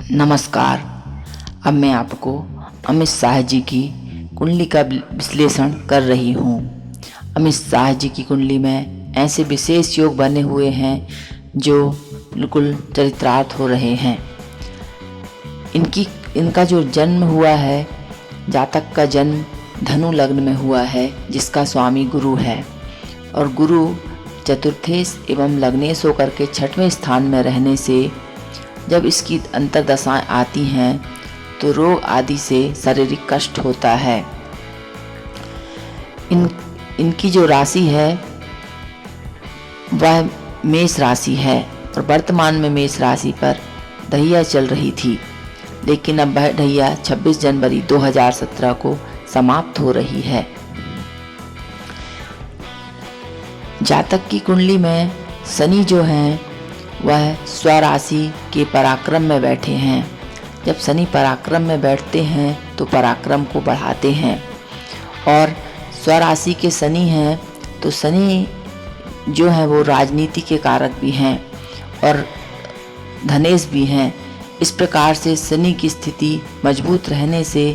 नमस्कार। अब मैं आपको अमित शाह जी की कुंडली का विश्लेषण कर रही हूँ। अमित शाह जी की कुंडली में ऐसे विशेष योग बने हुए हैं जो बिल्कुल चरितार्थ हो रहे हैं। इनका जो जन्म हुआ है, जातक का जन्म धनु लग्न में हुआ है, जिसका स्वामी गुरु है। और गुरु चतुर्थेश एवं लग्नेश होकर के 6वें स्थान में रहने से जब इसकी अंतर्दशाएं आती हैं तो रोग आदि से शारीरिक कष्ट होता है। इनकी जो राशि है वह मेष राशि है और वर्तमान में मेष राशि पर ढैया चल रही थी, लेकिन अब वह ढैया 26 जनवरी 2017 को समाप्त हो रही है। जातक की कुंडली में शनि जो हैं वह स्वराशि के पराक्रम में बैठे हैं। जब शनि पराक्रम में बैठते हैं तो पराक्रम को बढ़ाते हैं। और स्वराशि के शनि हैं तो शनि जो है वो राजनीति के कारक भी हैं और धनेश भी हैं। इस प्रकार से शनि की स्थिति मजबूत रहने से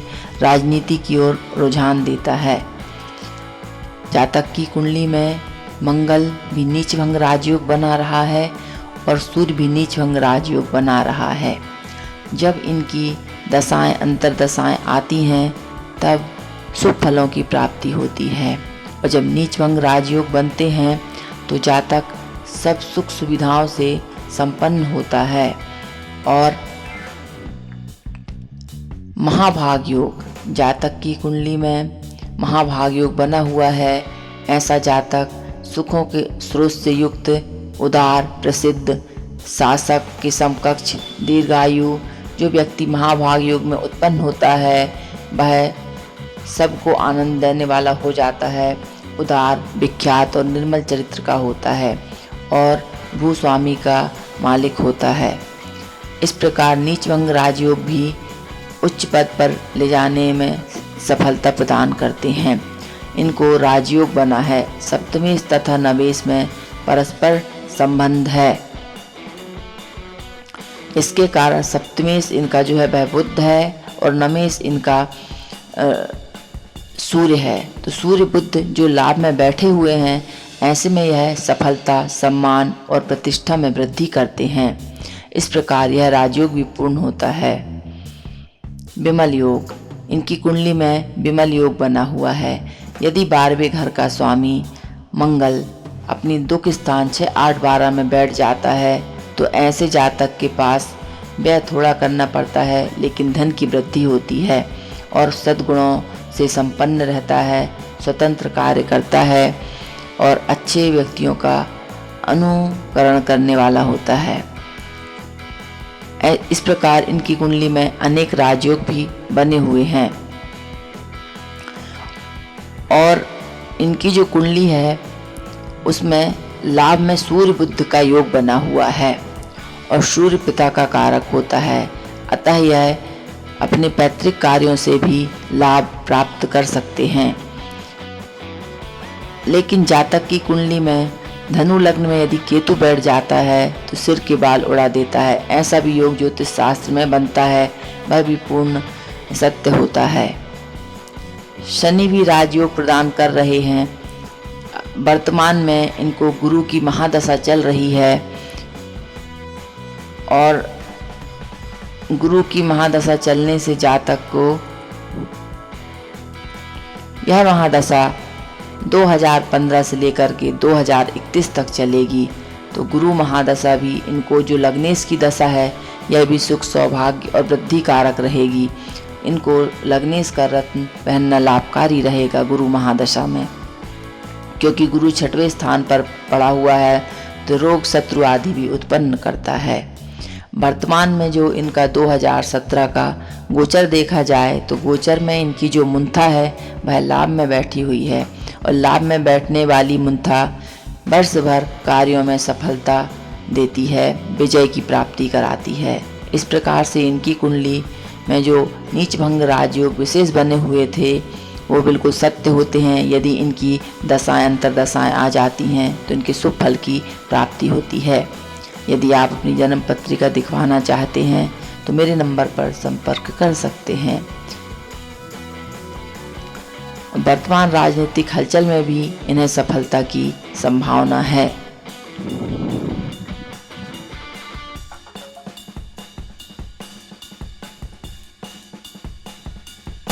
राजनीति की ओर रुझान देता है। जातक की कुंडली में मंगल भी नीच भंग राजयोग बना रहा है और सूर्य भी नीच भंग राजयोग बना रहा है। जब इनकी दशाएं अंतर्दशाएं आती हैं तब शुभ फलों की प्राप्ति होती है, और जब नीच भंग राजयोग बनते हैं तो जातक सब सुख सुविधाओं से संपन्न होता है। और महाभाग योग, जातक की कुंडली में महाभाग योग बना हुआ है। ऐसा जातक सुखों के स्रोत से युक्त, उदार, प्रसिद्ध, शासक के समकक्ष, दीर्घायु, जो व्यक्ति महाभाग योग में उत्पन्न होता है वह सबको आनंद देने वाला हो जाता है, उदार, विख्यात और निर्मल चरित्र का होता है और भूस्वामी का मालिक होता है। इस प्रकार नीच भंग राजयोग भी उच्च पद पर ले जाने में सफलता प्रदान करते हैं। इनको राजयोग बना है। सप्तमेश तथा नवेश में परस्पर संबंध है। इसके कारण सप्तमेश इनका जो है वह बुध है और नवेश इनका सूर्य है। तो सूर्य बुध जो लाभ में बैठे हुए हैं, ऐसे में यह सफलता, सम्मान और प्रतिष्ठा में वृद्धि करते हैं। इस प्रकार यह राजयोग भी पूर्ण होता है। विमल योग, इनकी कुंडली में विमल योग बना हुआ है। यदि 12वें घर का स्वामी मंगल अपनी दुख स्थान 6, 8, 12 में बैठ जाता है तो ऐसे जातक के पास व्यय थोड़ा करना पड़ता है, लेकिन धन की वृद्धि होती है और सद्गुणों से संपन्न रहता है, स्वतंत्र कार्य करता है और अच्छे व्यक्तियों का अनुकरण करने वाला होता है। इस प्रकार इनकी कुंडली में अनेक राजयोग भी बने हुए हैं। और इनकी जो कुंडली है उसमें लाभ में सूर्य बुध का योग बना हुआ है और सूर्य पिता का कारक होता है, अतः यह अपने पैतृक कार्यों से भी लाभ प्राप्त कर सकते हैं। लेकिन जातक की कुंडली में धनु लग्न में यदि केतु बैठ जाता है तो सिर के बाल उड़ा देता है। ऐसा भी योग ज्योतिष शास्त्र में बनता है, वह भी पूर्ण सत्य होता है। शनि भी राजयोग प्रदान कर रहे हैं। वर्तमान में इनको गुरु की महादशा चल रही है और गुरु की महादशा चलने से जातक को यह महादशा 2015 से लेकर के 2031 तक चलेगी। तो गुरु महादशा भी इनको, जो लग्नेश की दशा है, यह भी सुख, सौभाग्य और वृद्धि कारक रहेगी। इनको लग्नेश का रत्न पहनना लाभकारी रहेगा गुरु महादशा में, क्योंकि गुरु 6वें स्थान पर पड़ा हुआ है तो रोग, शत्रु आदि भी उत्पन्न करता है। वर्तमान में जो इनका 2017 का गोचर देखा जाए तो गोचर में इनकी जो मुंथा है वह लाभ में बैठी हुई है और लाभ में बैठने वाली मुंथा वर्ष भर कार्यों में सफलता देती है, विजय की प्राप्ति कराती है। इस प्रकार से इनकी कुंडली में जो नीच भंग राजयोग विशेष बने हुए थे वो बिल्कुल सत्य होते हैं। यदि इनकी दशाएं अंतर्दशाएं आ जाती हैं तो इनके शुभ फल की प्राप्ति होती है। यदि आप अपनी जन्म पत्रिका दिखवाना चाहते हैं तो मेरे नंबर पर संपर्क कर सकते हैं। वर्तमान राजनीतिक हलचल में भी इन्हें सफलता की संभावना है।